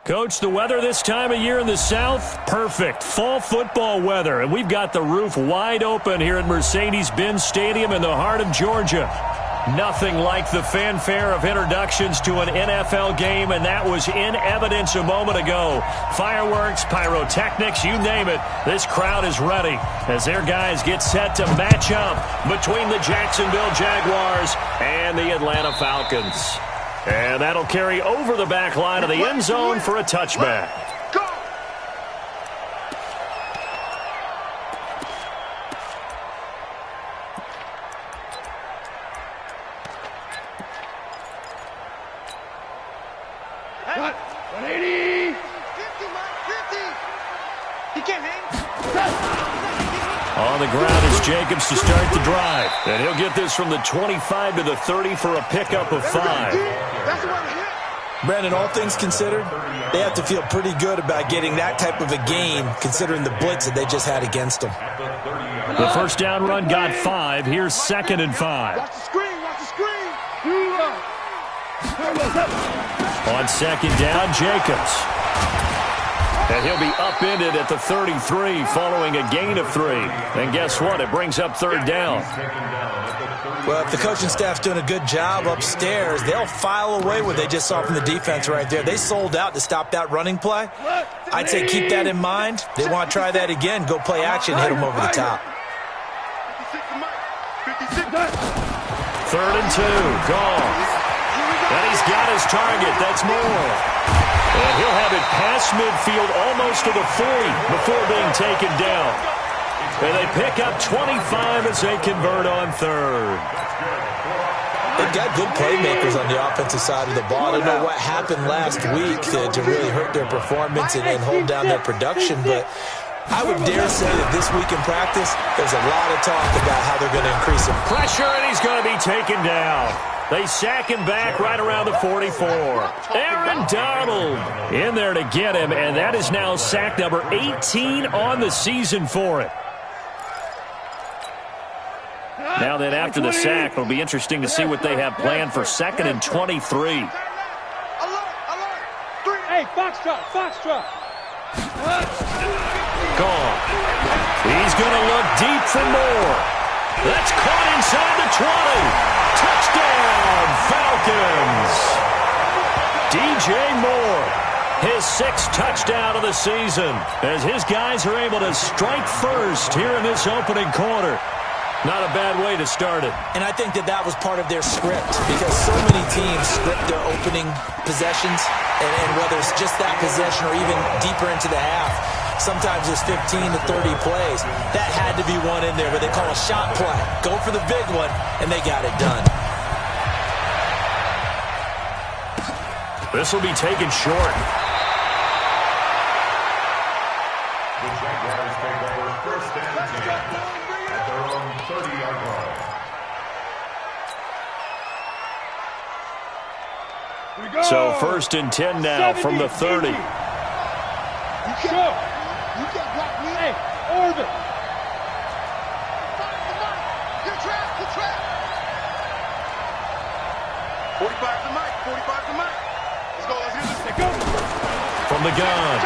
Coach, the weather this time of year in the South, perfect. Fall football weather, and we've got the roof wide open here at Mercedes-Benz Stadium in the heart of Georgia. Nothing like the fanfare of introductions to an NFL game, and that was in evidence a moment ago. Fireworks, pyrotechnics, you name it. This crowd is ready as their guys get set to match up between the Jacksonville Jaguars and the Atlanta Falcons. And that'll carry over the back line of the end zone for a touchback. On the ground is Jacobs to start the drive. And he'll get this from the 25 to the 30 for a pickup of 5. Brandon, all things considered, they have to feel pretty good about getting that type of a game considering the blitz that they just had against them. The first down run got 5. Here's 2nd and 5. Watch the screen, watch the screen. On 2nd down, Jacobs. And he'll be upended at the 33 following a gain of 3. And guess what? It brings up 3rd down. Well, if the coaching staff's doing a good job upstairs, they'll file away what they just saw from the defense right there. They sold out to stop that running play. I'd say keep that in mind. They want to try that again. Go play action, hit them over the top. 3rd and 2, gone. And he's got his target. That's Moore. And he'll have it past midfield almost to the 40 before being taken down. And they pick up 25 as they convert on 3rd. They've got good playmakers on the offensive side of the ball. I don't know what happened last week to really hurt their performance and hold down their production, but I would dare say that this week in practice, there's a lot of talk about how they're going to increase it. Pressure, and he's going to be taken down. They sack him back right around the 44. Aaron Donald in there to get him, and that is now sack number 18 on the season for it. Now then, after the sack, it'll be interesting to see what they have planned for 2nd and 23. Hey, foxtrot. Gone. He's going to look deep for more. That's caught inside the 20. Touchdown, Falcons. DJ Moore, his 6th touchdown of the season, as his guys are able to strike first here in this opening quarter. Not a bad way to start it. And I think that was part of their script, because so many teams script their opening possessions, and whether it's just that possession or even deeper into the half, sometimes it's 15 to 30 plays. That had to be one in there where they call a shot play. Go for the big one, and they got it done. This will be taken short. The Jaguars take over 1st and 10 at their own 30-yard line. So 1st and 10 now from the 30. You can't block me. Hey, orbit. Good trap. 45 to Mike. Let's go. From the gun,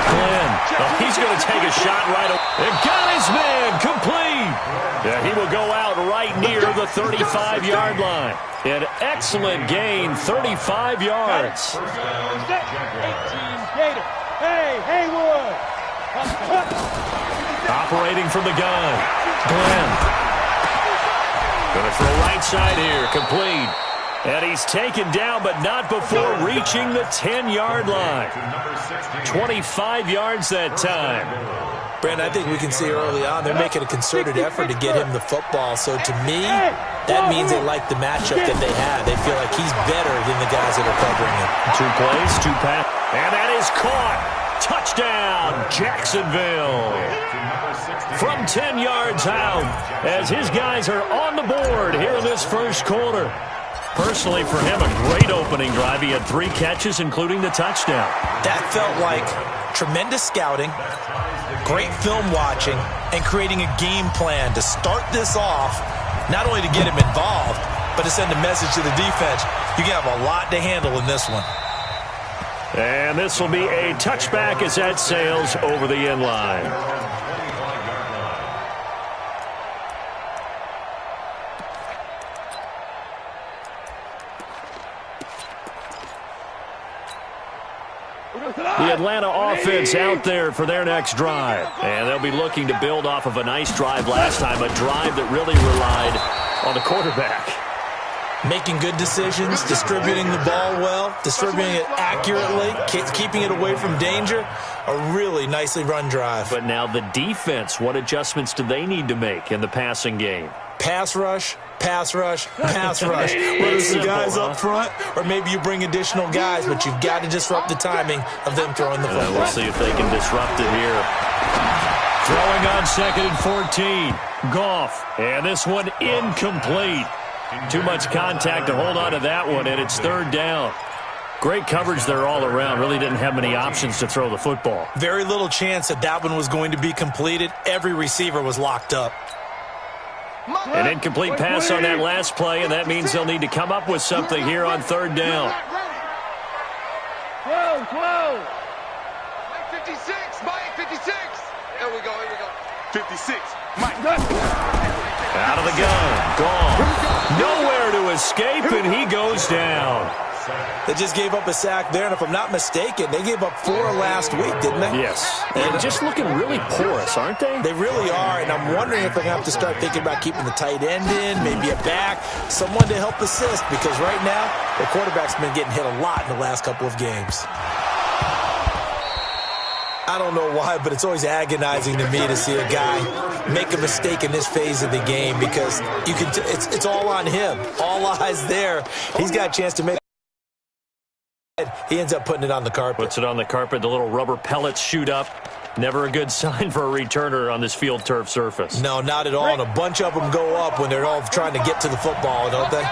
Glenn. Oh, he's going to take a shot right away. And got his man complete. Yeah, he will go out right near the 35-yard line. An excellent gain, 35 yards. 18 Gator. Hey, Haywood. Operating from the gun, Glenn. Going to throw right side here, complete. And he's taken down, but not before reaching the 10-yard line. 25 yards that time. Brandon, I think we can see early on they're making a concerted effort to get him the football. So to me, that means they like the matchup that they have. They feel like he's better than the guys that are covering him. 2 plays, 2 pass. And that is caught. Touchdown, Jacksonville. From 10 yards out, as his guys are on the board here in this first quarter. Personally, for him, a great opening drive. He had 3 catches, including the touchdown. That felt like tremendous scouting, great film watching, and creating a game plan to start this off, not only to get him involved, but to send a message to the defense. You can have a lot to handle in this one. And this will be a touchback as that sails over the end line. The Atlanta offense out there for their next drive. And they'll be looking to build off of a nice drive last time, a drive that really relied on the quarterback. Making good decisions, distributing the ball well, distributing it accurately, keeping it away from danger. A really nicely run drive. But now the defense, what adjustments do they need to make in the passing game? Pass rush, pass rush, pass rush. Whether some guys up front or maybe you bring additional guys, but you've got to disrupt the timing of them throwing the football. We'll see if they can disrupt it here. Throwing on 2nd and 14. Goff. And this one incomplete. Too much contact to hold on to that one, and it's 3rd down. Great coverage there all around. Really didn't have many options to throw the football. Very little chance that one was going to be completed. Every receiver was locked up. An incomplete pass on that last play, and that means they'll need to come up with something here on 3rd down. 12. Mike 56. Mike 56. There we go. 56. Mike. Out of the gun. Gone. Nowhere to escape, and he goes down. They just gave up a sack there, and if I'm not mistaken, they gave up 4 last week, didn't they? Yes. And just looking really porous, aren't they? They really are, and I'm wondering if they're going to have to start thinking about keeping the tight end in, maybe a back, someone to help assist, because right now, the quarterback's been getting hit a lot in the last couple of games. I don't know why, but it's always agonizing to me to see a guy make a mistake in this phase of the game, because you can it's all on him. All eyes there. He's got a chance to make. He ends up putting it on the carpet. Puts it on the carpet. The little rubber pellets shoot up. Never a good sign for a returner on this field turf surface. No, not at all. And a bunch of them go up when they're all trying to get to the football, don't they?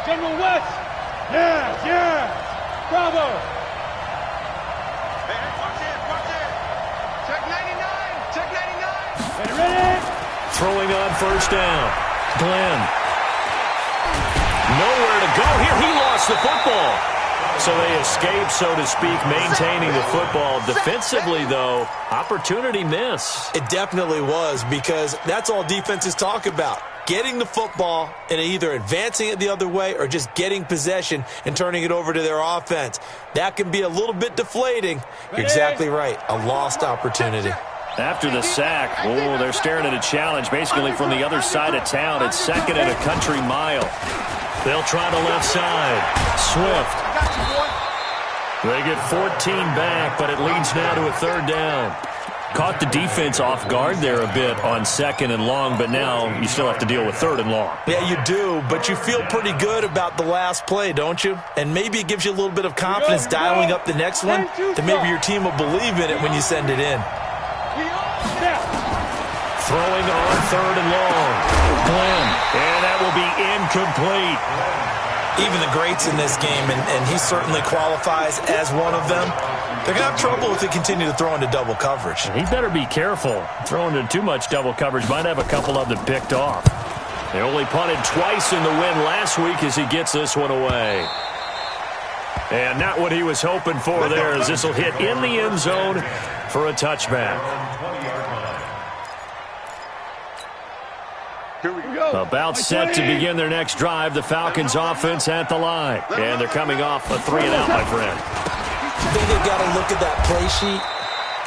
General West. Yeah. Bravo. Throwing on 1st down. Glenn. Nowhere to go here. He lost the football. So they escape, so to speak, maintaining the football. Defensively, though, opportunity miss. It definitely was, because that's all defenses talk about. Getting the football and either advancing it the other way or just getting possession and turning it over to their offense. That can be a little bit deflating. You're exactly right. A lost opportunity. After the sack, they're staring at a challenge basically from the other side of town. It's 2nd and a country mile. They'll try the left side. Swift. They get 14 back, but it leads now to a 3rd down. Caught the defense off guard there a bit on 2nd and long, but now you still have to deal with 3rd and long. Yeah, you do, but you feel pretty good about the last play, don't you? And maybe it gives you a little bit of confidence dialing up the next one, that maybe your team will believe in it when you send it in. Throwing on 3rd and long. Glenn, and that will be incomplete. Even the greats in this game, and he certainly qualifies as one of them, they're going to have trouble if they continue to throw into double coverage. He better be careful. Throwing into too much double coverage might have a couple of them picked off. They only punted twice in the win last week as he gets this one away. And not what he was hoping for there, as this will hit in the end zone for a touchback. Here we go. About set to begin their next drive, the Falcons offense at the line. And they're coming off a 3-and-out, my friend. I think they've got to look at that play sheet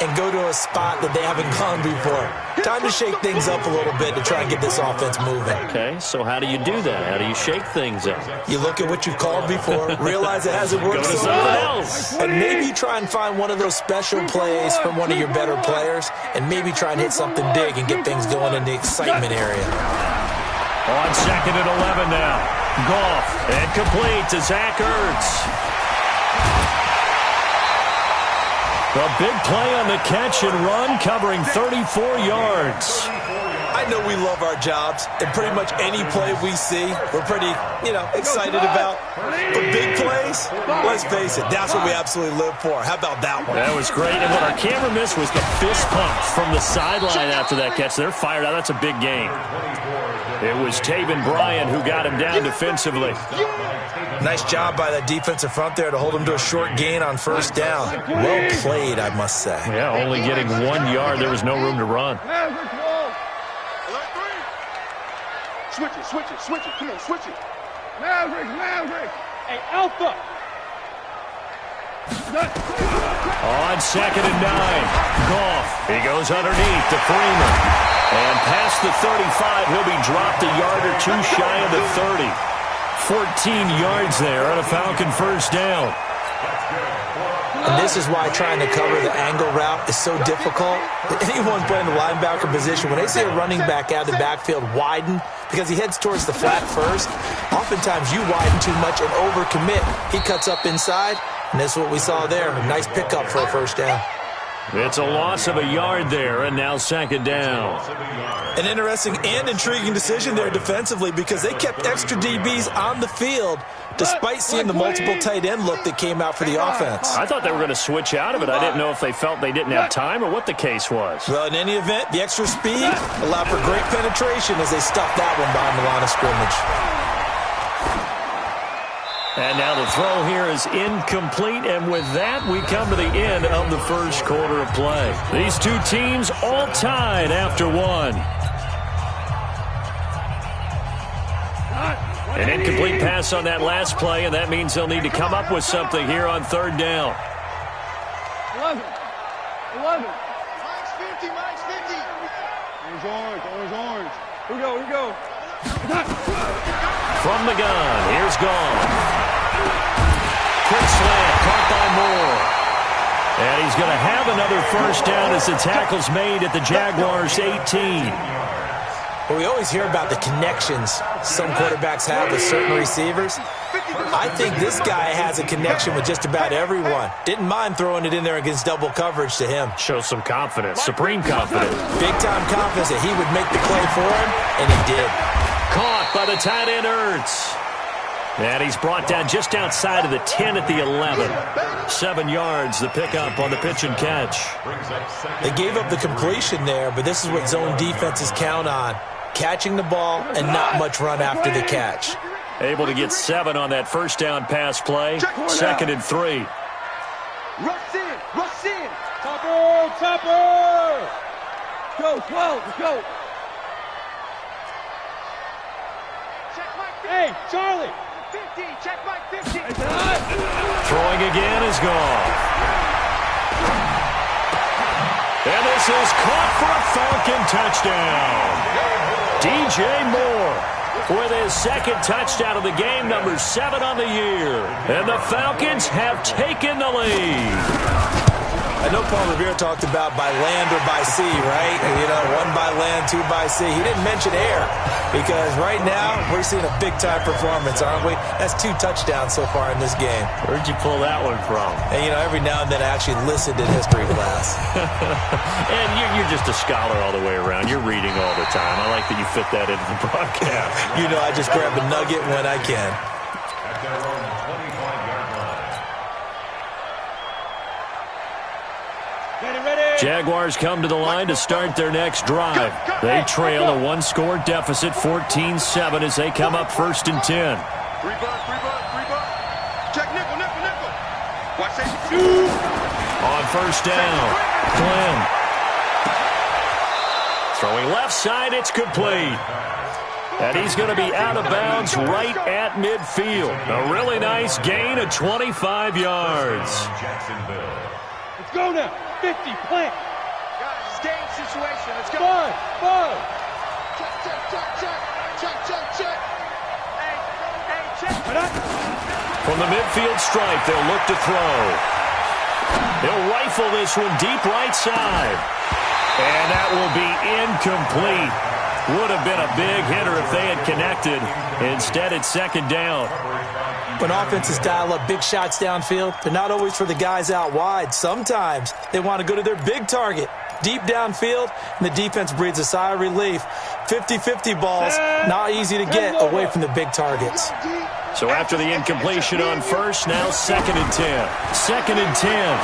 and go to a spot that they haven't gone before. Time to shake things up a little bit to try and get this offense moving. Okay, so how do you do that? How do you shake things up? You look at what you've called before, realize it hasn't worked Go to so something well, else. and maybe you try and find one of those special plays from one of your better players, and maybe try and hit something big and get things going in the excitement area. On 2nd and 11 now. Goff, and complete to Zach Ertz. A big play on the catch and run, covering 34 yards. I know we love our jobs, and pretty much any play we see, we're pretty, excited about. But big plays, let's face it, that's what we absolutely live for. How about that one? That was great, and what our camera missed was the fist pump from the sideline after that catch. They're fired out. That's a big game. It was Taven Bryan who got him down defensively. Nice job by that defensive front there to hold him to a short gain on first down. Well played, I must say. Yeah, only getting 1 yard. There was no room to run. Switch it. Come on, switch it. Maverick. Hey, Alpha. On 2nd and 9. Goff. He goes underneath to Freeman. And past the 35, he'll be dropped a yard or two shy of the 30. 14 yards there on a Falcon first down. And this is why trying to cover the angle route is so difficult. Anyone playing the linebacker position, when they see a running back out of the backfield widen because he heads towards the flat first, oftentimes you widen too much and overcommit. He cuts up inside, and that's what we saw there. A nice pickup for a first down. It's a loss of a yard there, and now 2nd down. An interesting and intriguing decision there defensively because they kept extra DBs on the field despite seeing the multiple tight end look that came out for the offense. I thought they were going to switch out of it. I didn't know if they felt they didn't have time or what the case was. Well, in any event, the extra speed allowed for great penetration as they stuffed that one behind the line of scrimmage. And now the throw here is incomplete, and with that, we come to the end of the first quarter of play. These two teams all tied after one. An incomplete pass on that last play, and that means they'll need to come up with something here on 3rd down. 11. Mine's 50. Orange. Here we go. From the gun, here's Goff. Quick slant, caught by Moore. And he's going to have another first down as the tackle's made at the Jaguars' 18. Well, we always hear about the connections some quarterbacks have with certain receivers. I think this guy has a connection with just about everyone. Didn't mind throwing it in there against double coverage to him. Shows some confidence, supreme confidence. Big-time confidence that he would make the play for him, and he did. Caught by the tight end, Ertz. And he's brought down just outside of the 10 at the 11. 7 yards, the pickup on the pitch and catch. They gave up the completion there, but this is what zone defenses count on. Catching the ball and not much run after the catch. Able to get 7 on that first down pass play. 2nd and 3. Rush in. Topper. Go, 12, let's go. Check Mike 50. Hey, Charlie. 50. Check Mike 50. Throwing again is gone. And this is caught for a Falcon touchdown. DJ Moore with his 2nd touchdown of the game, number 7 on the year. And the Falcons have taken the lead. I know Paul Revere talked about by land or by sea, right? 1 by land, 2 by sea. He didn't mention air because right now we're seeing a big-time performance, aren't we? That's 2 touchdowns so far in this game. Where'd you pull that one from? And, every now and then I actually listened in history class. And you're just a scholar all the way around. You're reading all the time. I like that you fit that into the broadcast. I just grab a nugget when I can. At their own 25-yard line. Jaguars come to the line to start their next drive. They trail a 1-score deficit, 14-7, as they come up 1st and 10. Three buck. Check nickel. Watch that. On first down, Glenn. Throwing left side, it's complete. And he's going to be out of bounds right at midfield. A really nice gain of 25 yards. Let's go now. 50, plant. Guys, game situation. Let's go. 5. Check. Hey, check. From the midfield stripe, they'll look to throw. They'll rifle this one deep right side. And that will be incomplete. Would have been a big hitter if they had connected. Instead, it's 2nd down. When offenses dial up big shots downfield, they're not always for the guys out wide. Sometimes they want to go to their big target. deep downfield, and the defense breathes a sigh of relief. 50-50 balls, not easy to get away from the big targets. So after the incompletion on first, now 2nd and 10. 2nd and 10.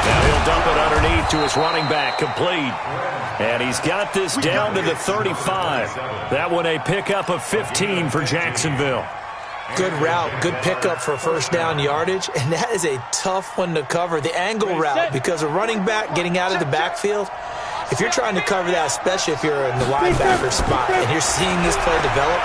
Now he'll dump it underneath to his running back, complete. And he's got this down to the 35. That one a pickup of 15 for Jacksonville. Good route, good pickup for first down yardage, and that is a tough one to cover, the angle route, because a running back getting out of the backfield, if you're trying to cover that, especially if you're in the linebacker spot and you're seeing this play develop,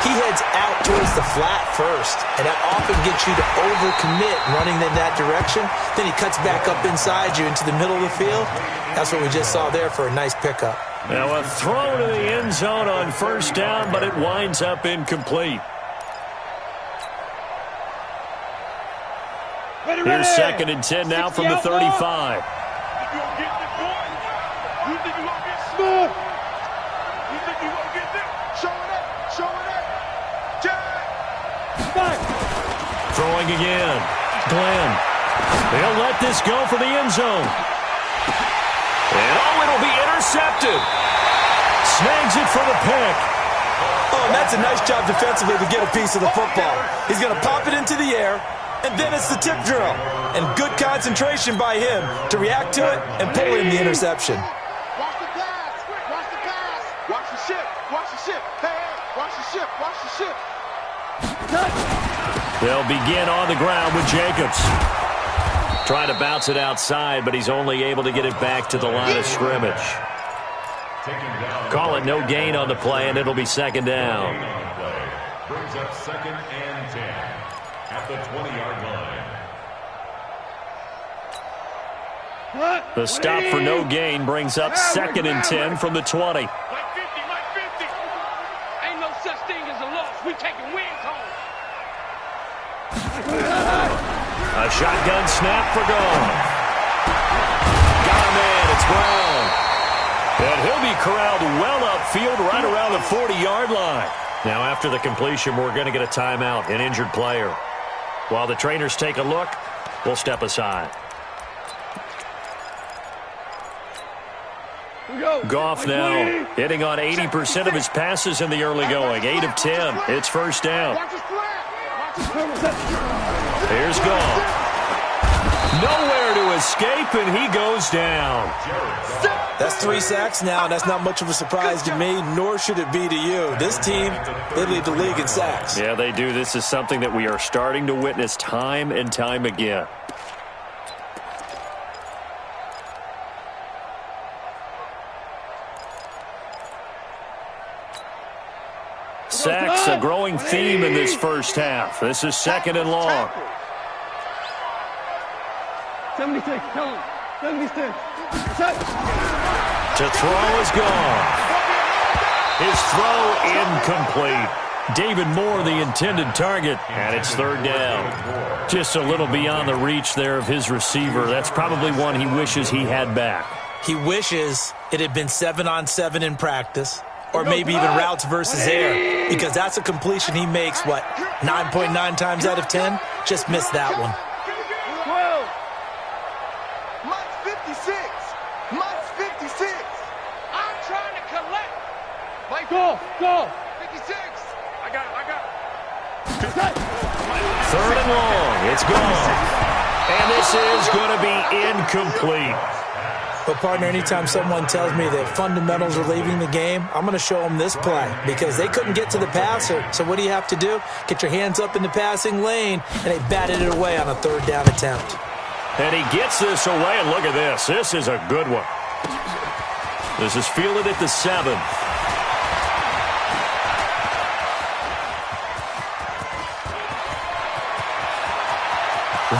he heads out towards the flat first, and that often gets you to overcommit running in that direction. Then he cuts back up inside you into the middle of the field. That's what we just saw there for a nice pickup. Now a throw to the end zone on first down, but it winds up incomplete. Here's 2nd and 10 now from the 35. You think you're going to get smooth? You think you're going to get this? Show it up. Jack! Throwing again. Glenn. They'll let this go for the end zone. And it'll be intercepted. Snags it for the pick. Oh, and that's a nice job defensively to get a piece of the football. He's going to pop it into the air. And then it's the tip drill. And good concentration by him to react to it and pull in the interception. Watch the pass. Watch the pass. Watch the ship. Watch the ship. Hey, watch the ship. Watch the ship. They'll begin on the ground with Jacobs. Trying to bounce it outside, but he's only able to get it back to the line of scrimmage. Call it no gain on the play, and it'll be 2nd down. Brings up 2nd and 10. At the 20-yard line. The stop for no gain brings up 2nd and 10 from the 20. Like 50. Ain't no such thing as a loss. We taking wins home. A shotgun snap for Goff. Got a man. It's Brown. And he'll be corralled well upfield right around the 40-yard line. Now after the completion, we're going to get a timeout, an injured player. While the trainers take a look, we'll step aside. Goff now hitting on 80% of his passes in the early going. 8 of 10. It's first down. Here's Goff. Nowhere to escape, and he goes down. That's 3 sacks now. That's not much of a surprise to me, nor should it be to you. This team, they lead the league in sacks. Yeah, they do. This is something that we are starting to witness time and time again. Sacks, a growing theme in this first half. This is 2nd and long. 76, tell him. 76. To throw is gone. His throw incomplete. David Moore, the intended target, and it's 3rd down. Just a little beyond the reach there of his receiver. That's probably one he wishes he had back. He wishes it had been 7-on-7 in practice, or maybe even routes versus air, because that's a completion he makes, 9.9 times out of 10? Just missed that one. 12. Mike's 56. Mike's 56. I'm trying to collect. Mike, go. 56. I got it. 3rd and long. It's gone. And this is going to be incomplete. But, partner, anytime someone tells me that fundamentals are leaving the game, I'm going to show them this play because they couldn't get to the passer. So what do you have to do? Get your hands up in the passing lane, and they batted it away on a 3rd down attempt. And he gets this away, and look at this. This is a good one. This is fielded at the 7.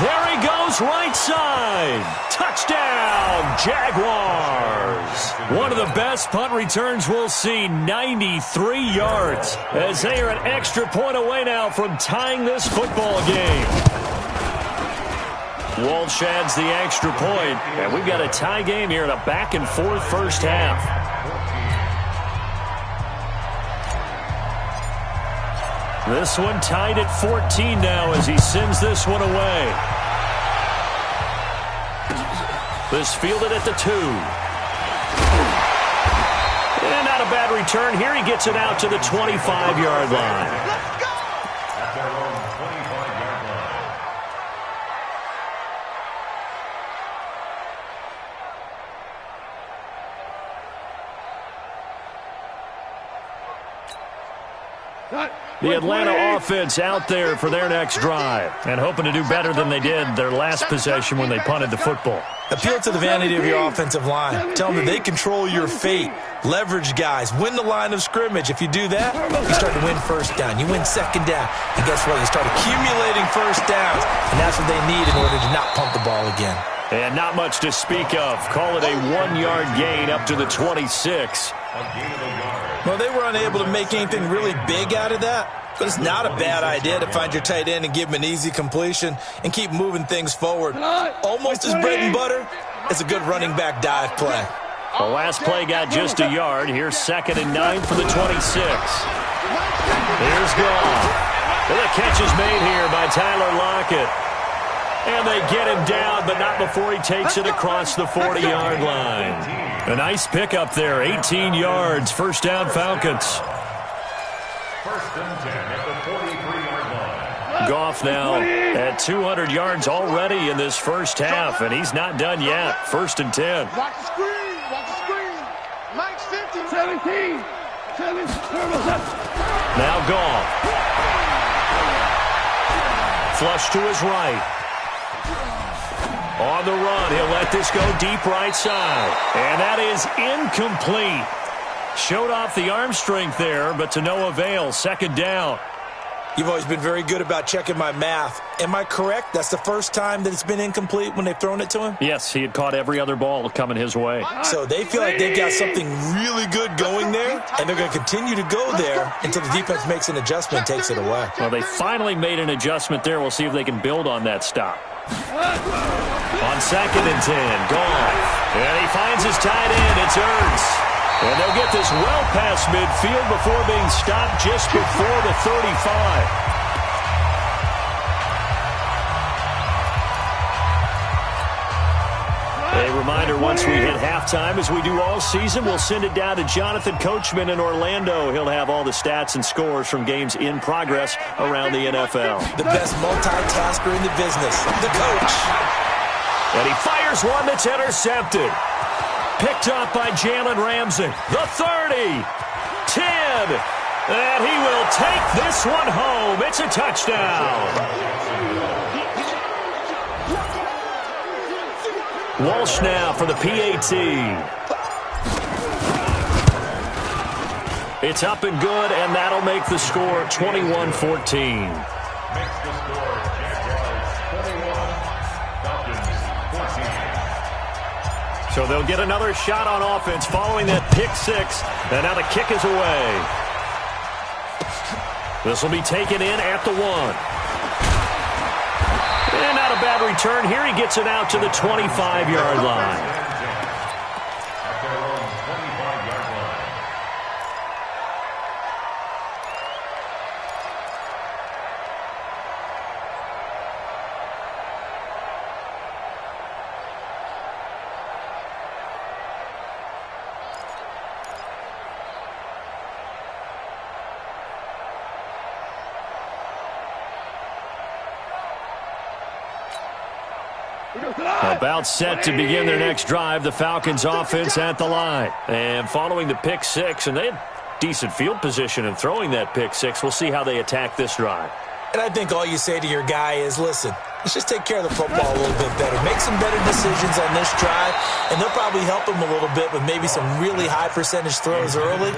There he goes, right side. Touchdown, Jaguars. One of the best punt returns we'll see, 93 yards, as they are an extra point away now from tying this football game. Walsh adds the extra point, and we've got a tie game here in a back-and-forth first half. This one tied at 14 now as he sends this one away. This fielded at the 2. And not a bad return here. He gets it out to the 25-yard line. At their own 25-yard line. The Atlanta offense out there for their next drive and hoping to do better than they did their last possession when they punted the football. Appeal to the vanity of your offensive line. Tell them that they control your fate. Leverage guys. Win the line of scrimmage. If you do that, you start to win first down. You win second down. And guess what? You start accumulating first downs. And that's what they need in order to not pump the ball again. And not much to speak of. Call it a 1-yard gain up to the 26. Well, they were unable to make anything really big out of that, but it's not a bad idea to find your tight end and give him an easy completion and keep moving things forward. Almost as bread and butter as a good running back dive play. The last play got just a yard. Here's 2nd and 9 for the 26. Here's Goff. And the catch is made here by Tyler Lockett. And they get him down, but not before he takes it across the 40-yard line. A nice pickup there, 18 yards, first down Falcons. 1st and 10 at the 43-yard line. Goff now at 200 yards already in this first half, and he's not done yet. 1st and 10. Watch the screen. Watch the screen. Mike's 50. 17. 7. Now Goff. Flush to his right. On the run, he'll let this go deep right side. And that is incomplete. Showed off the arm strength there, but to no avail. 2nd down. You've always been very good about checking my math. Am I correct? That's the first time that it's been incomplete when they've thrown it to him? Yes, he had caught every other ball coming his way. So they feel like they've got something really good going there, and they're going to continue to go there until the defense makes an adjustment and takes it away. Well, they finally made an adjustment there. We'll see if they can build on that stop. On 2nd and 10, Goff. And he finds his tight end. It's Ertz. And they'll get this well past midfield before being stopped just before the 35. A reminder, once we hit halftime, as we do all season, we'll send it down to Jonathan Coachman in Orlando. He'll have all the stats and scores from games in progress around the NFL. The best multitasker in the business, the coach. And he fires one that's intercepted. Picked up by Jalen Ramsey. The 30. 10. And he will take this one home. It's a touchdown. Walsh now for the PAT. It's up and good, and that'll make the score 21-14. Makes the score Jaguars 21, Falcons 14. So they'll get another shot on offense following that pick 6, and now the kick is away. This will be taken in at the 1. And not a bad return here. He gets it out to the 25-yard line. At their own 25-yard line. About set to begin their next drive, the Falcons offense at the line. And following the pick 6, and they had decent field position in throwing that pick 6. We'll see how they attack this drive. And I think all you say to your guy is, listen, let's just take care of the football a little bit better. Make some better decisions on this drive, and they'll probably help him a little bit with maybe some really high percentage throws early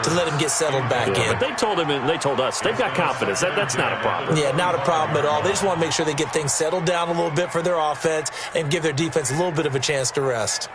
to let him get settled back in. But they told him, and they told us, they've got confidence. That's not a problem. Yeah, not a problem at all. They just want to make sure they get things settled down a little bit for their offense and give their defense a little bit of a chance to rest.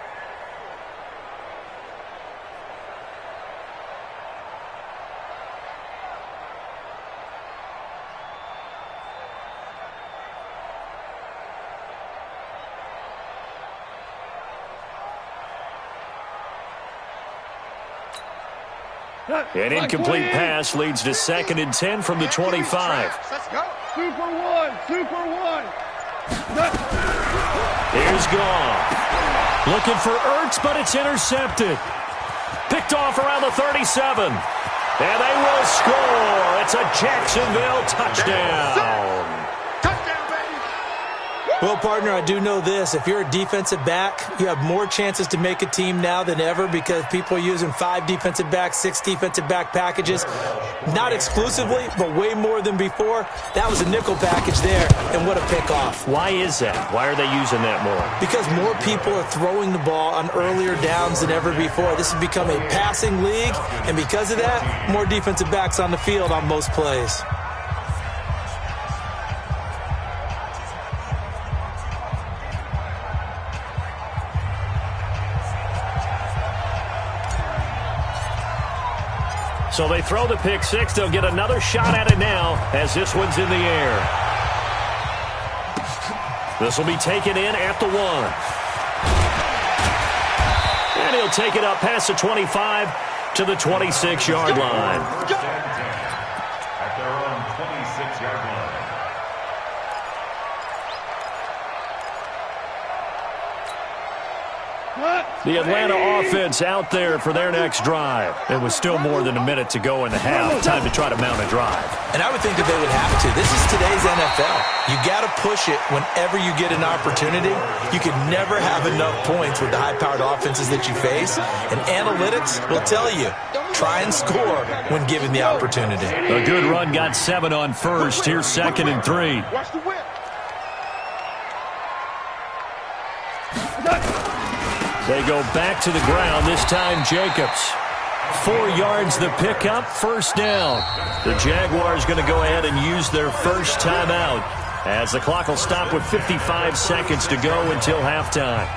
An incomplete pass leads to 2nd and 10 from the 25. Let's go. Super 1. Super 1. Here's Goff. Looking for Ertz, but it's intercepted. Picked off around the 37. And they will score. It's a Jacksonville touchdown. Well, partner, I do know this. If you're a defensive back, you have more chances to make a team now than ever because people are using 5 defensive backs, 6 defensive back packages. Not exclusively, but way more than before. That was a nickel package there, and what a pickoff. Why is that? Why are they using that more? Because more people are throwing the ball on earlier downs than ever before. This has become a passing league, and because of that, more defensive backs on the field on most plays. So they throw the pick six. They'll get another shot at it now as this one's in the air. This will be taken in at the 1. And he'll take it up past the 25 to the 26-yard line. At their own 26-yard line. The Atlanta offense out there for their next drive. It was still more than a minute to go in the half. Time to try to mount a drive. And I would think that they would have to. This is today's NFL. You got to push it whenever you get an opportunity. You can never have enough points with the high-powered offenses that you face. And analytics will tell you, try and score when given the opportunity. A good run got 7 on first. Here's 2nd and 3. Watch the whip. They go back to the ground, this time Jacobs. 4 yards the pickup, first down. The Jaguars going to go ahead and use their first timeout as the clock will stop with 55 seconds to go until halftime.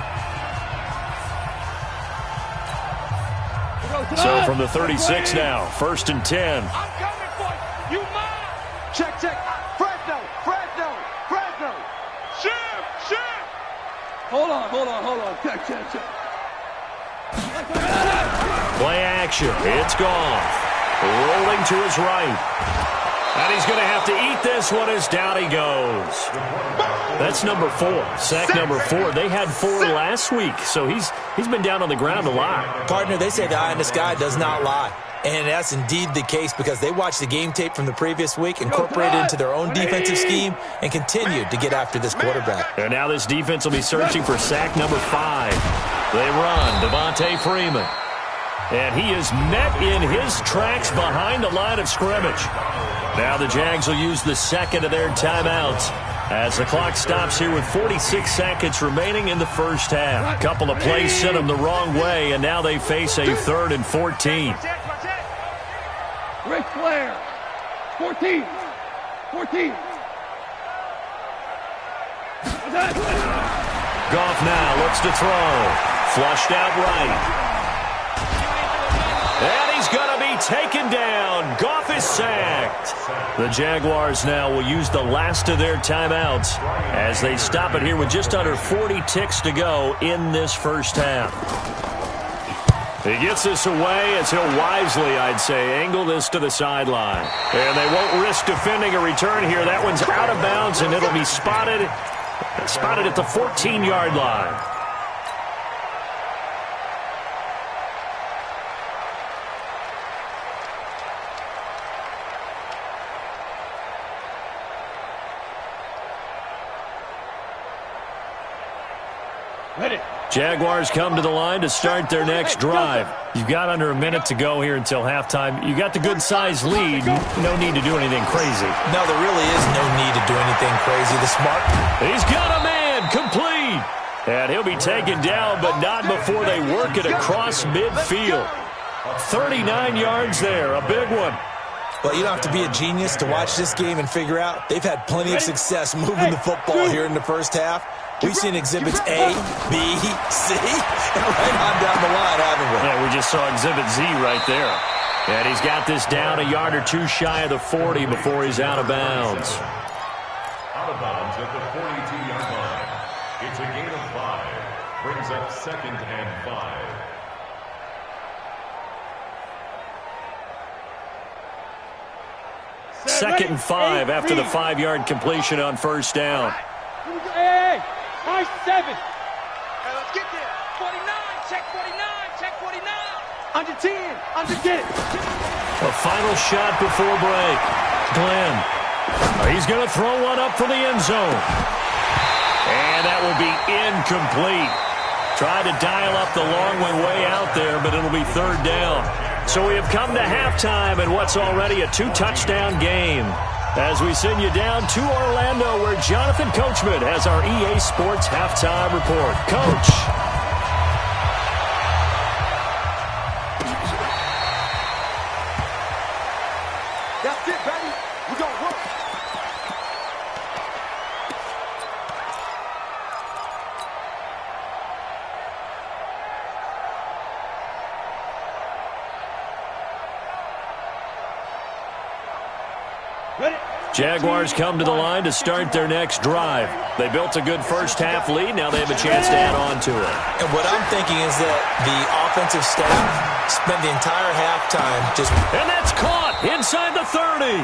So from the 36 now, 1st and 10. I'm coming for you. You mine. Check, check. Fresno. Shift. Hold on. Check. Play action. It's Goff. Rolling to his right. And he's going to have to eat this one as down he goes. That's number 4. Sack number 4. They had 4 last week, so he's been down on the ground a lot. Partner, they say the eye in the sky does not lie. And that's indeed the case because they watched the game tape from the previous week, incorporated it into their own defensive scheme, and continued to get after this quarterback. And now this defense will be searching for sack number 5. They run Devontae Freeman. And he is met in his tracks behind the line of scrimmage. Now the Jags will use the second of their timeouts as the clock stops here with 46 seconds remaining in the first half. A couple of plays sent them the wrong way, and now they face a 3rd and 14. Ric Flair. 14. Goff now looks to throw. Flushed out right. And he's going to be taken down. Goff is sacked. The Jaguars now will use the last of their timeouts as they stop it here with just under 40 ticks to go in this first half. He gets this away as he'll wisely, I'd say, angle this to the sideline. And they won't risk defending a return here. That one's out of bounds, and it'll be spotted at the 14-yard line. Jaguars come to the line to start their next drive. You've got under a minute to go here until halftime. You got the good-sized lead. No need to do anything crazy. No, there really is no need to do anything crazy. He's got a man complete. And he'll be taken down, but not before they work it across midfield. 39 yards there, a big one. Well, you don't have to be a genius to watch this game and figure out they've had plenty of success moving the football here in the first half. We've seen exhibits A, B, C, and right on down the line, haven't we? Yeah, we just saw exhibit Z right there. And he's got this down a yard or two shy of the 40 before he's out of bounds. Out of bounds at the 42-yard line. It's a gain of 5. Brings up 2nd and 5. Second and 5 after the 5-yard completion on first down. 7. Hey, let's get there. 49, check 49, check 49. Under 10, under 10. A final shot before break. Glenn. He's going to throw one up for the end zone. And that will be incomplete. Tried to dial up the long one way out there, but it'll be third down. So we have come to halftime in what's already a 2-touchdown game. As we send you down to Orlando, where Jonathan Coachman has our EA Sports halftime report. Coach. That's it, baby. We're going to work. Jaguars come to the line to start their next drive. They built a good first-half lead. Now they have a chance to add on to it. And what I'm thinking is that the offensive staff spent the entire halftime just... And that's caught inside the 30.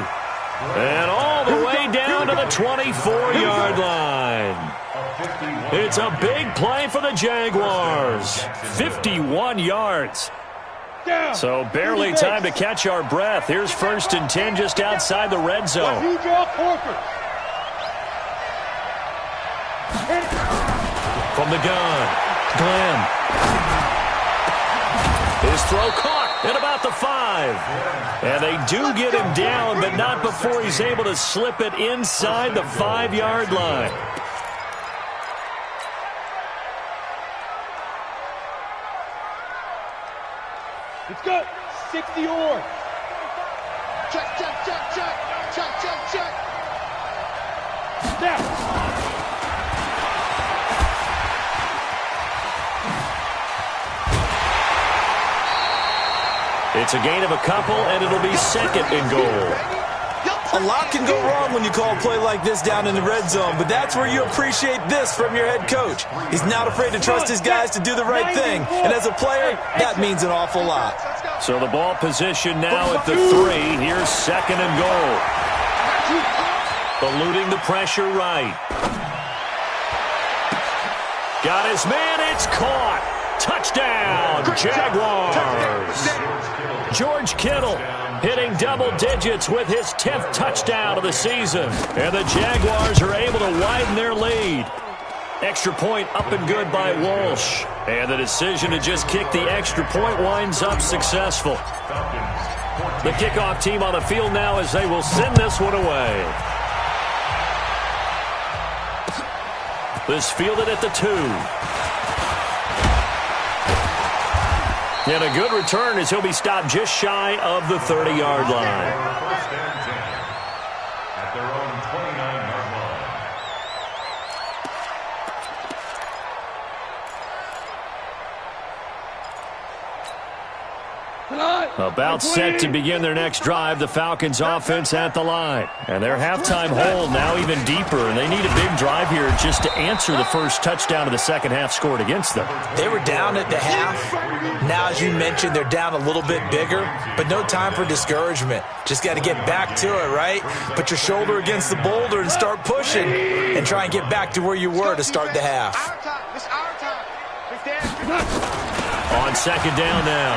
And all the way down to the 24-yard line. It's a big play for the Jaguars. 51 yards. So barely time to catch our breath. Here's 1st and 10 just outside the red zone. From the gun, Glenn. His throw caught at about the 5. And they do get him down, but not before he's able to slip it inside the 5-yard line. Let's go. 60 or. Check, check, check, check. Check, check, check. Snap. It's a gain of a couple, and it'll be 2nd and goal. A lot can go wrong when you call a play like this down in the red zone, but that's where you appreciate this from your head coach. He's not afraid to trust his guys to do the right thing, and as a player, that means an awful lot. So the ball position now at the 3. Here's 2nd and goal. Eluding the pressure right. Got his man, it's caught. Touchdown, Jaguars. George Kittle hitting double digits with his 10th touchdown of the season. And the Jaguars are able to widen their lead. Extra point up and good by Walsh. And the decision to just kick the extra point winds up successful. The kickoff team on the field now as they will send this one away. This fielded at the 2. And a good return as he'll be stopped just shy of the 30-yard line. First and 10 at their own 29-yard line. About set to begin their next drive, the Falcons offense at the line. And their halftime hole now even deeper, and they need a big drive here just to answer the first touchdown of the second half scored against them. They were down at the half. Now, as you mentioned, they're down a little bit bigger, but no time for discouragement. Just got to get back to it, right? Put your shoulder against the boulder and start pushing and try and get back to where you were to start the half. It's our time. On 2nd down now,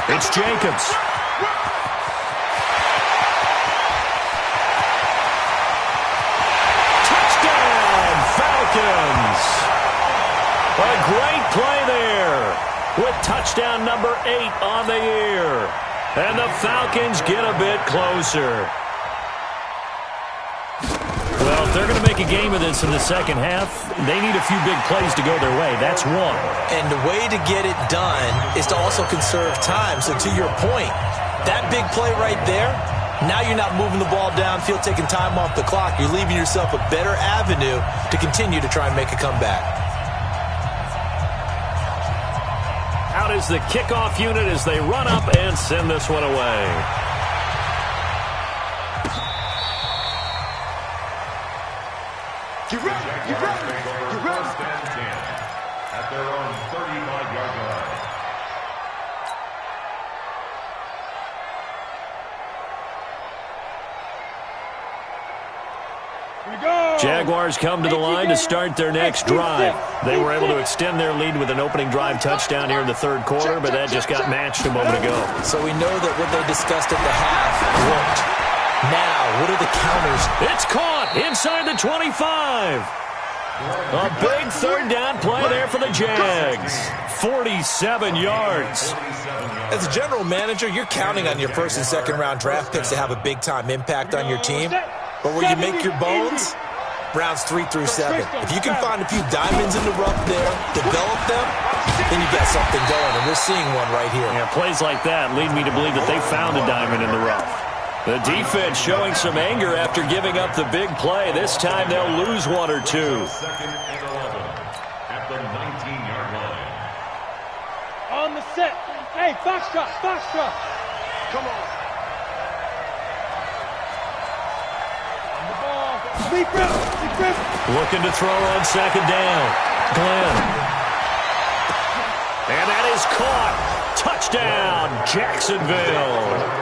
it's Jacobs. Touchdown, Falcons! A great play there with touchdown number 8 on the year. And the Falcons get a bit closer. Well, if they're going to make a game of this in the second half, they need a few big plays to go their way. That's one. And the way to get it done is to also conserve time. So to your point, that big play right there, now you're not moving the ball downfield, taking time off the clock. You're leaving yourself a better avenue to continue to try and make a comeback. Out is the kickoff unit as they run up and send this one away. Get ready, get ready, get ready. First and 10 at their own 35-yard line. Jaguars come to the line to start their next drive. They were able to extend their lead with an opening drive touchdown here in the third quarter, but that just got matched a moment ago. So we know that what they discussed at the half worked. Now, what are the counters? It's caught inside the 25. A big third down play there for the Jags. 47 yards. As a general manager, you're counting on your first and second round draft picks to have a big-time impact on your team. But where you make your bones, rounds 3 through 7. If you can find a few diamonds in the rough there, develop them, then you got something going, and we're seeing one right here. Yeah, plays like that lead me to believe that they found a diamond in the rough. The defense showing some anger after giving up the big play. This time they'll lose 1 or 2. Second and 11 at the 19-yard line. On the set. Hey, foxtrot, foxtrot. Come on. On the ball. Big grip, big grip. Looking to throw on second down. Glenn. And that is caught. Touchdown, Jacksonville.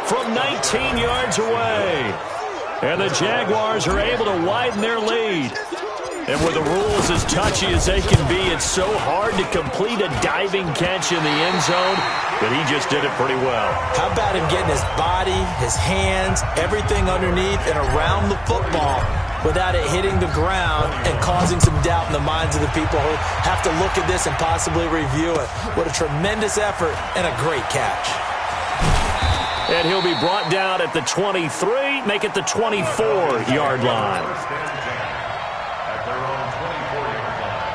From 19 yards away. And the Jaguars are able to widen their lead. And with the rules as touchy as they can be, it's so hard to complete a diving catch in the end zone, but he just did it pretty well. How about him getting his body, his hands, everything underneath and around the football without it hitting the ground and causing some doubt in the minds of the people who have to look at this and possibly review it. What a tremendous effort and a great catch. And he'll be brought down at the 23, make it the 24-yard line. At their own 24-yard line.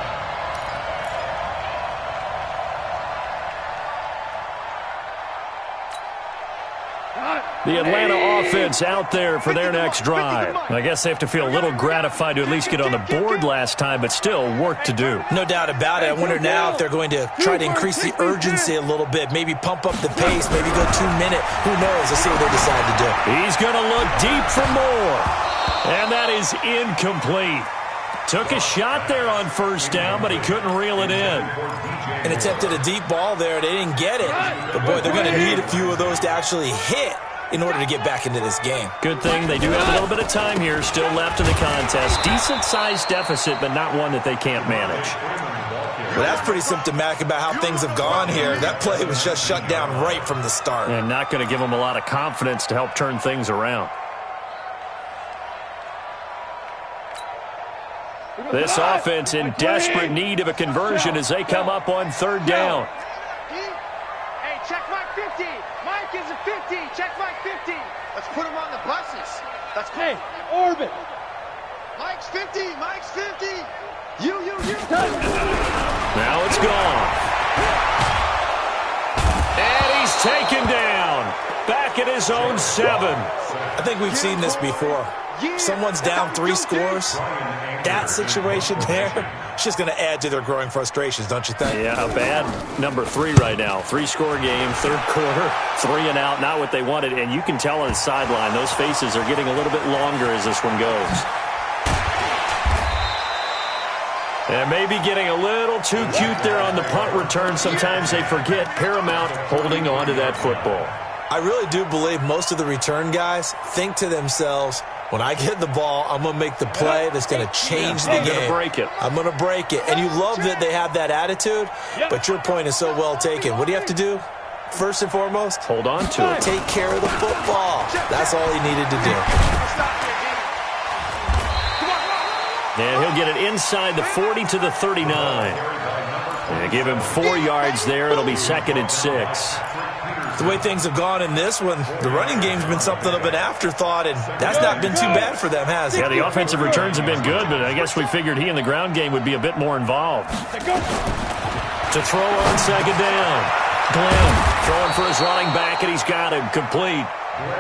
The Atlanta offense out there for their next drive. I guess they have to feel a little gratified to at least get on the board last time, but still work to do. No doubt about it. I wonder now if they're going to try to increase the urgency a little bit, maybe pump up the pace, maybe go 2-minute. Who knows? Let's see what they decide to do. He's going to look deep for more. And that is incomplete. Took a shot there on first down, but he couldn't reel it in. And attempted a deep ball there. They didn't get it. But, boy, they're going to need a few of those to actually hit in order to get back into this game. Good thing they do have a little bit of time here still left in the contest. Decent-sized deficit, but not one that they can't manage. Well, that's pretty symptomatic about how things have gone here. That play was just shut down right from the start. And not going to give them a lot of confidence to help turn things around. This offense in desperate need of a conversion as they come up on third down. Hey, check Mike 50. Mike is a 50. Check Mike 50. Let's put him on the buses. Let's go. Hey, orbit. Mike's 50. Mike's 50. You. Now it's gone. And he's taken down. Back at his own 7. I think we've seen this before. Someone's down 3 scores. That situation there, it's just going to add to their growing frustrations, don't you think? Yeah, a bad number 3 right now. 3-score game, third quarter, 3 and out, not what they wanted. And you can tell on the sideline, those faces are getting a little bit longer as this one goes. And maybe getting a little too cute there on the punt return. Sometimes they forget Paramount holding on to that football. I really do believe most of the return guys think to themselves, when I get the ball, I'm going to make the play that's going to change the game. I'm going to break it. I'm going to break it. And you love that they have that attitude, but your point is so well taken. What do you have to do? First and foremost, hold on to it. Take care of the football. That's all he needed to do. And he'll get it inside the 40 to the 39. And give him 4 yards there. It'll be second and 6. The way things have gone in this one, the running game's been something of an afterthought, and that's not been too bad for them, has it? Yeah, the offensive returns have been good, but I guess we figured he in the ground game would be a bit more involved. To throw on second down. Glenn throwing for his running back, and he's got him complete.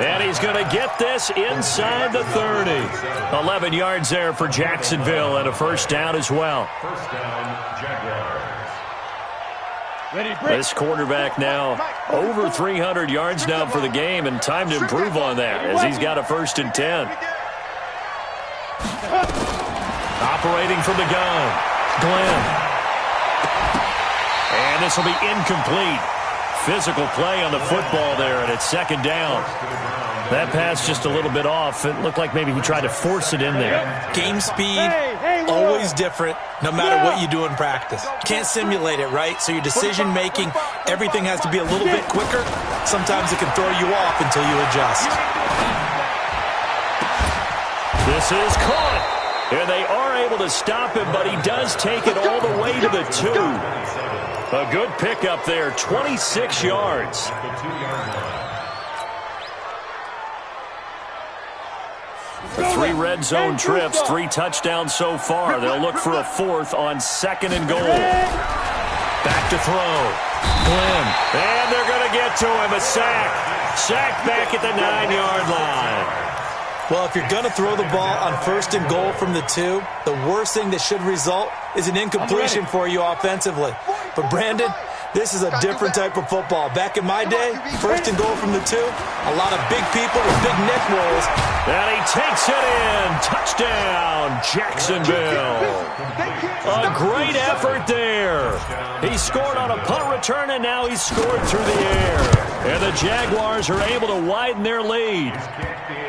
And he's going to get this inside the 30. 11 yards there for Jacksonville, and a first down as well. First down, Jaguars. This quarterback now over 300 yards now for the game, and time to improve on that as he's got a first and 10. Operating from the gun, Glenn. And this will be incomplete. physical play on the football there, and it's second down. That pass just a little bit off. It looked like maybe he tried to force it in there. Game speed, always different, no matter what you do in practice. You can't simulate it, right? So your decision-making, everything has to be a little bit quicker. Sometimes it can throw you off until you adjust. This is caught. And they are able to stop him, but he does take it all the way to the 2. A good pickup there, 26 yards. The 3 red zone trips, 3 touchdowns so far. They'll look for a 4th on 2nd and goal. Back to throw. Glenn. And they're going to get to him. A sack. Sack back at the 9-yard line. Well, if you're going to throw the ball on 1st and goal from the 2, the worst thing that should result is an incompletion for you offensively. But, Brandon, this is a different type of football. Back in my day, 1st and goal from the 2, a lot of big people with big neck rolls. And he takes it in. Touchdown, Jacksonville. A great effort there. He scored on a punt return, and now he's scored through the air. And the Jaguars are able to widen their lead.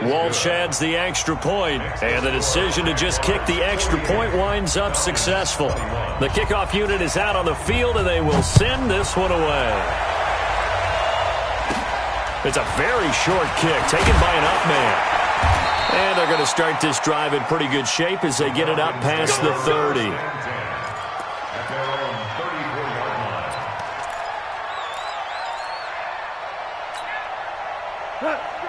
Walsh adds the extra point, and the decision to just kick the extra point winds up successful. The kickoff unit is out on the field, and they will send this one away. It's a very short kick taken by an up man. And they're going to start this drive in pretty good shape as they get it up past the 30.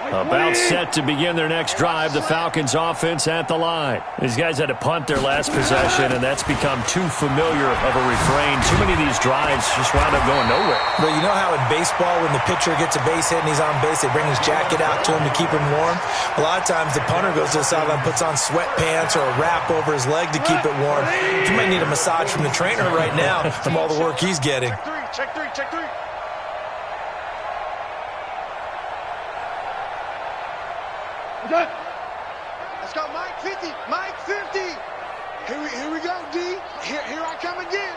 About set to begin their next drive, the Falcons offense at the line. These guys had to punt their last possession, and that's become too familiar of a refrain. Too many of these drives just wound up going nowhere. But you know how in baseball, when the pitcher gets a base hit and he's on base, they bring his jacket out to him to keep him warm? A lot of times the punter goes to the sideline, puts on sweatpants or a wrap over his leg to keep it warm. You might need a massage from the trainer right now from all the work he's getting. Check three, check three. Let's go, Mike 50, Mike 50. Here we go, D. Here I come again.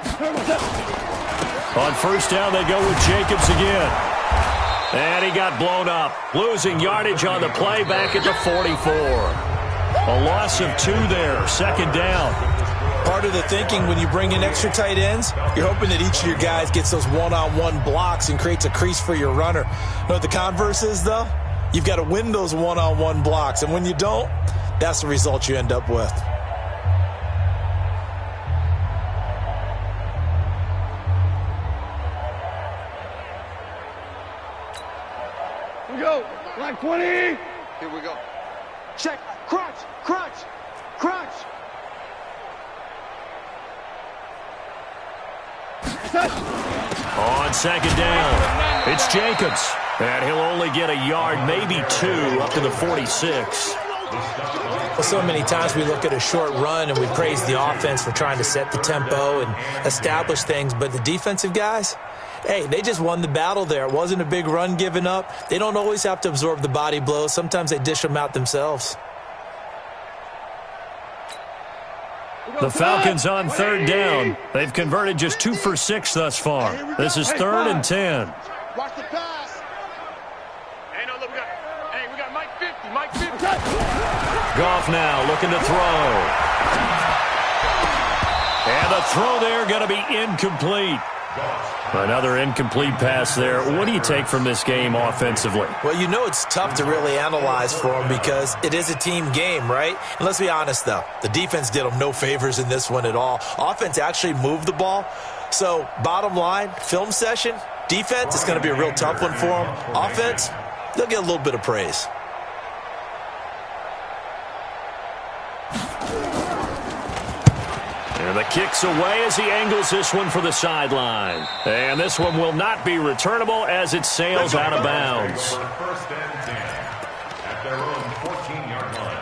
On 1st down, they go with Jacobs again. And he got blown up, losing yardage on the play back at the 44. A loss of 2 there, 2nd down. Part of the thinking when you bring in extra tight ends, you're hoping that each of your guys gets those one-on-one blocks and creates a crease for your runner. You know what the converse is, though? You've got to win those one-on-one blocks, and when you don't, that's the result you end up with. Here we go. Line 20. Here we go. Check. Crunch. Crunch. Crunch. On 2nd down, it's Jacobs. And he'll only get a yard, maybe 2, up to the 46. Well, so many times we look at a short run and we praise the offense for trying to set the tempo and establish things. But the defensive guys, hey, they just won the battle there. It wasn't a big run given up. They don't always have to absorb the body blows. Sometimes they dish them out themselves. The Falcons on 3rd down. They've converted just 2 for 6 thus far. This is 3rd and 10. Watch the pass. Hey, no, look, we got Mike 50, Mike 50. Goff now looking to throw. And the throw there going to be incomplete. Another incomplete pass there. What do you take from this game offensively? Well, you know it's tough to really analyze for them because it is a team game, right? And let's be honest, though. The defense did them no favors in this one at all. Offense actually moved the ball. So, bottom line, film session, defense is going to be a real tough one for them. Offense, they'll get a little bit of praise. And the kick's away as he angles this one for the sideline. And this one will not be returnable as it sails out of bounds. 1st and 10 at their own 14-yard line.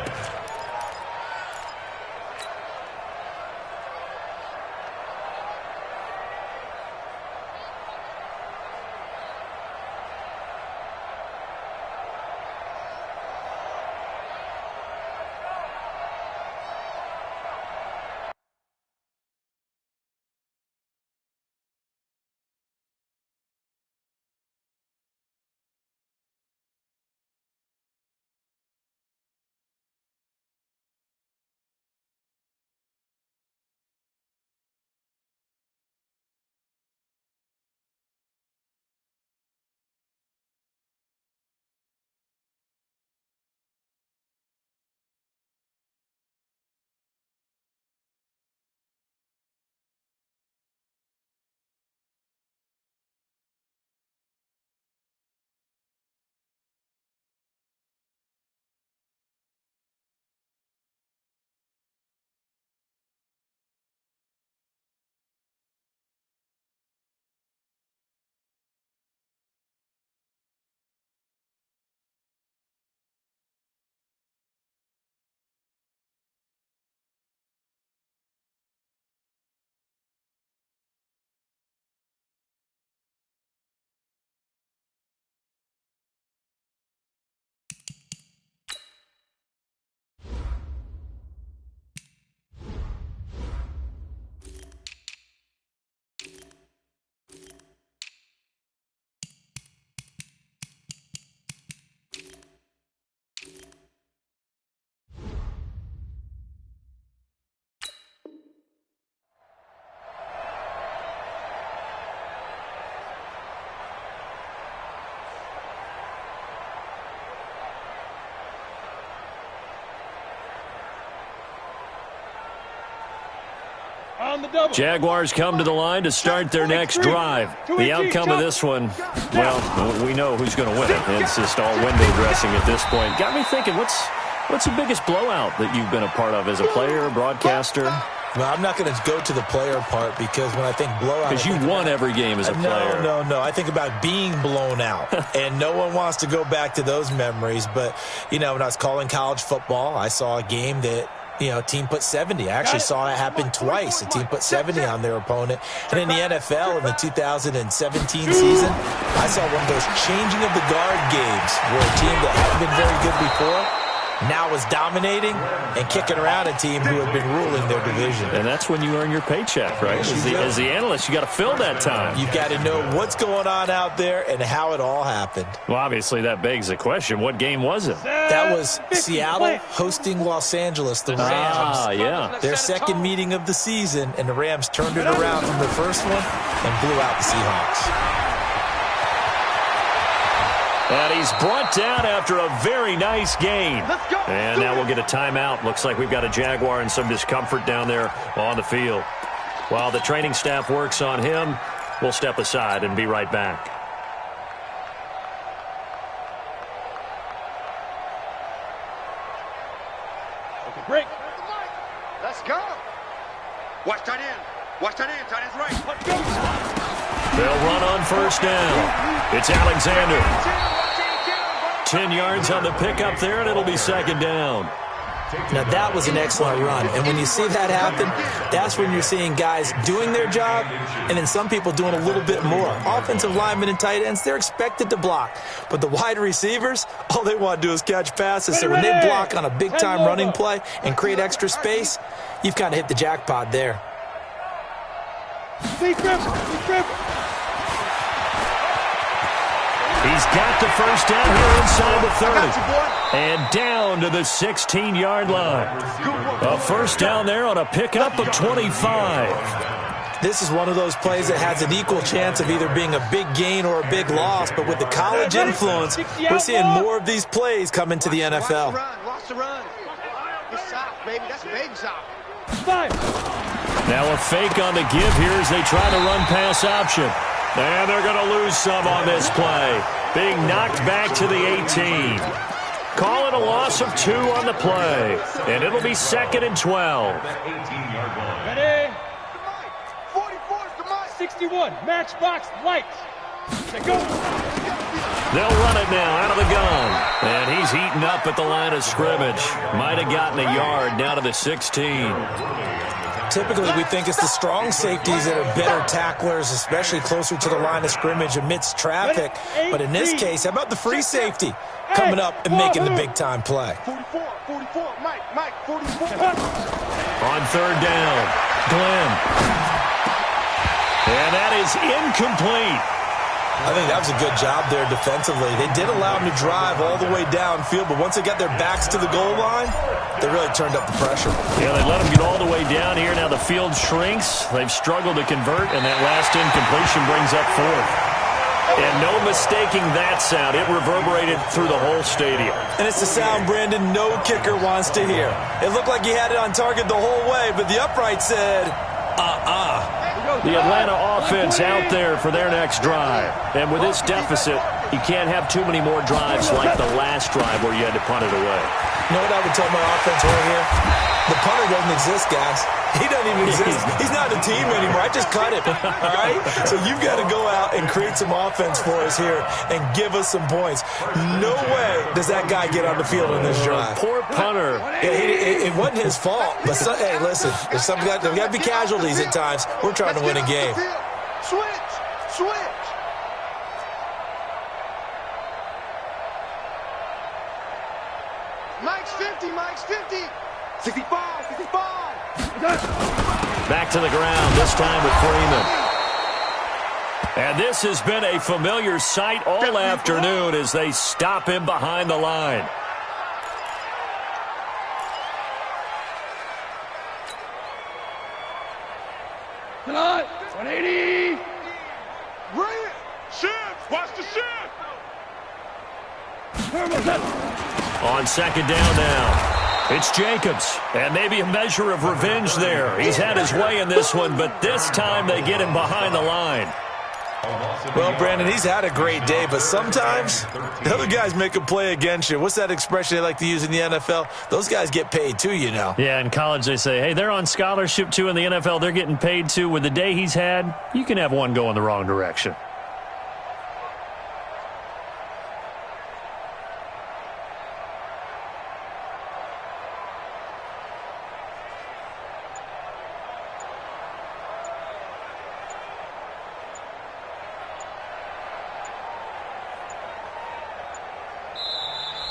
Jaguars come to the line to start their next drive. The outcome of this one, well, we know who's going to win it. It's just all window dressing at this point. Got me thinking, what's the biggest blowout that you've been a part of as a player, broadcaster? Well, I'm not going to go to the player part because when I think blowout... Because you won every game as a player. No. I think about being blown out. And no one wants to go back to those memories. But, when I was calling college football, I saw a game that, a team put 70. I actually saw it happen twice. A team put 70 on their opponent. And in the NFL, in the 2017 season, I saw one of those changing of the guard games where a team that hadn't been very good before now is dominating and kicking around a team who had been ruling their division. And that's when you earn your paycheck, right? As the analyst, you got to fill that time. You've got to know what's going on out there and how it all happened. Well, obviously, that begs the question, what game was it? That was Seattle hosting Los Angeles, the Rams. Yeah. Their second meeting of the season, and the Rams turned it around from the first one and blew out the Seahawks. And he's brought down after a very nice gain. And now we'll get a timeout. Looks like we've got a Jaguar and some discomfort down there on the field. While the training staff works on him, we'll step aside and be right back. Okay, break. Let's go. Watch tight end. Watch tight end. Tight end's right. Let's go. They'll run on first down. It's Alexander. 10 yards on the pickup there, and it'll be second down. Now, that was an excellent run. And when you see that happen, that's when you're seeing guys doing their job and then some people doing a little bit more. Offensive linemen and tight ends, they're expected to block. But the wide receivers, all they want to do is catch passes. So when they block on a big-time running play and create extra space, you've kind of hit the jackpot there. He's got the first down here inside the 30. And down to the 16-yard line. A first down there on a pickup of 25. This is one of those plays that has an equal chance of either being a big gain or a big loss. But with the college influence, we're seeing more of these plays come into the NFL. Watch the run. Good sock, baby. That's a baby sock. Now a fake on the give here as they try to run pass option. And they're going to lose some on this play. Being knocked back to the 18. Call it a loss of 2 on the play. And it'll be 2nd and 12. Ready? 44 to Mike. 61. Matchbox lights. Go. They'll run it now out of the gun. And he's eaten up at the line of scrimmage. Might have gotten a yard down to the 16. Typically, we think it's the strong safeties that are better tacklers, especially closer to the line of scrimmage amidst traffic. But in this case, how about the free safety coming up and making the big-time play? 44, Mike, 44. On third down, Glenn. And that is incomplete. I think that was a good job there defensively. They did allow them to drive all the way downfield, but once they got their backs to the goal line, they really turned up the pressure. Yeah, they let them get all the way down here. Now the field shrinks. They've struggled to convert, and that last incompletion brings up 4th. And no mistaking that sound. It reverberated through the whole stadium. And it's the sound Brandon no kicker wants to hear. It looked like he had it on target the whole way, but the upright said, The Atlanta offense out there for their next drive. And with this deficit, you can't have too many more drives like the last drive where you had to punt it away. You know what I would tell my offense right here? The punter doesn't exist, guys. He doesn't even exist. He's not a team anymore. I just cut him, all right? So you've got to go out and create some offense for us here and give us some points. No way does that guy get on the field in this drive. Poor punter. It wasn't his fault. But hey, listen, there's got to be casualties at times. We're trying to win a game. Switch. Mike's 50. 65. Back to the ground, this time with Freeman. And this has been a familiar sight all afternoon as they stop him behind the line. Tonight, 180. Bring it. Shift. Watch the shift. On second down now. It's Jacobs, and maybe a measure of revenge there. He's had his way in this one, but this time they get him behind the line. Well, Brandon, he's had a great day, but sometimes the other guys make a play against you. What's that expression they like to use in the NFL? Those guys get paid too, you know. Yeah, in college they say, hey, they're on scholarship too. In the NFL, they're getting paid too. With the day he's had, you can have one go in the wrong direction.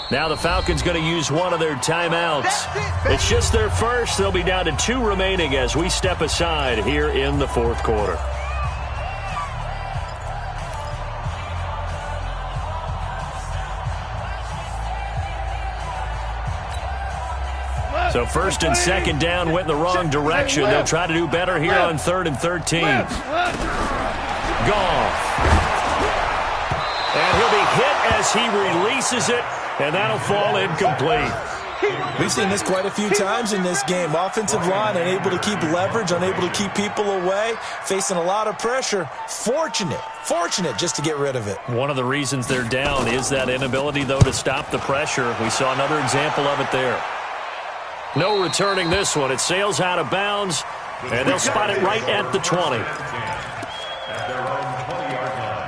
Now the Falcons going to use one of their timeouts. It's just their first. They'll be down to 2 remaining as we step aside here in the fourth quarter. So first and second down went in the wrong direction. They'll try to do better here on 3rd and 13. Goff. And he'll be hit as he releases it. And that'll fall incomplete. We've seen this quite a few times in this game. Offensive line unable to keep leverage, unable to keep people away, facing a lot of pressure. Fortunate just to get rid of it. One of the reasons they're down is that inability, though, to stop the pressure. We saw another example of it there. No returning this one. It sails out of bounds, and they'll spot it right at the 20. At their own 20-yard line.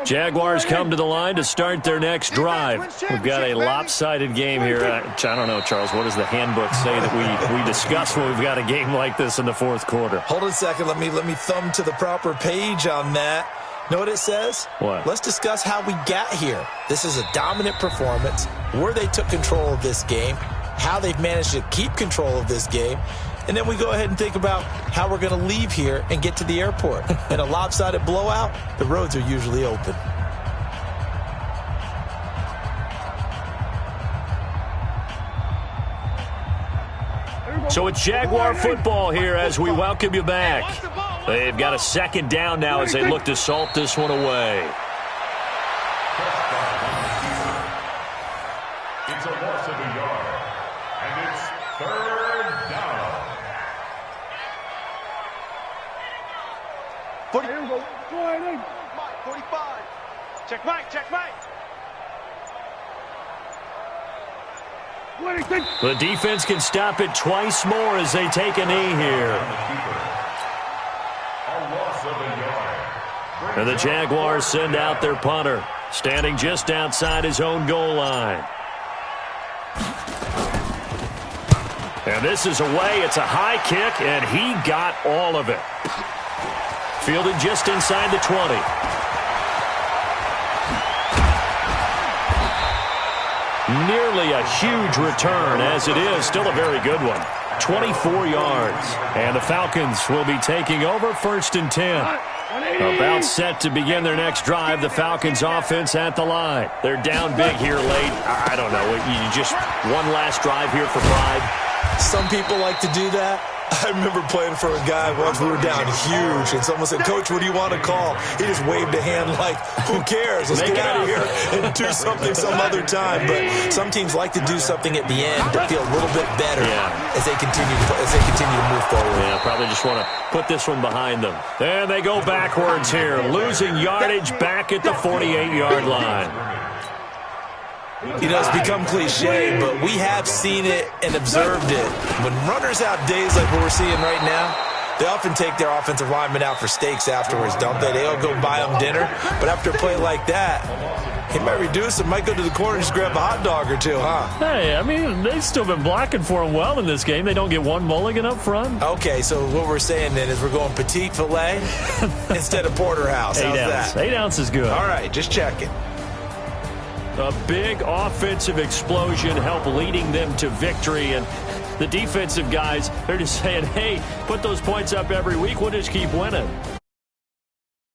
Jaguars come to the line to start their next drive. We've got a lopsided game here. I don't know, Charles, what does the handbook say that we discuss when we've got a game like this in the fourth quarter? Hold on a second. Let me thumb to the proper page on that. Know what it says? What? Let's discuss how we got here. This is a dominant performance, where they took control of this game, how they've managed to keep control of this game, and then we go ahead and think about how we're going to leave here and get to the airport. In a lopsided blowout, the roads are usually open. So it's Jaguar football here as we welcome you back. They've got a second down now as they look to salt this one away. It's a loss of a yard, and it's 3rd down. 40. Here we go. Mike, 45. Check Mike, check Mike. The defense can stop it twice more as they take a knee here. A loss of a yard. And the Jaguars send out their punter, standing just outside his own goal line. And this is away. It's a high kick, and he got all of it. Fielded just inside the 20. Nearly a huge return, as it is. Still a very good one. 24 yards. And the Falcons will be taking over 1st and 10. About set to begin their next drive. The Falcons offense at the line. They're down big here late. I don't know. You just one last drive here for pride. Some people like to do that. I remember playing for a guy once. We were down huge, and someone said, "Coach, what do you want to call?" He just waved a hand like, "Who cares? Let's get out of here and do something some other time." But some teams like to do something at the end to feel a little bit better as they continue to move forward. Yeah, probably just want to put this one behind them. And they go backwards here, losing yardage back at the 48-yard line. You know, it's become cliche, but we have seen it and observed it. When runners have days like what we're seeing right now, they often take their offensive linemen out for steaks afterwards, don't they? They all go buy them dinner. But after a play like that, he might reduce and might go to the corner and just grab a hot dog or two, huh? Hey, I mean, they've still been blocking for him well in this game. They don't get one mulligan up front. Okay, so what we're saying then is we're going petite filet instead of porterhouse. How's that? 8 ounce is good. All right, just checking. A big offensive explosion helped leading them to victory. And the defensive guys, they're just saying, hey, put those points up every week. We'll just keep winning.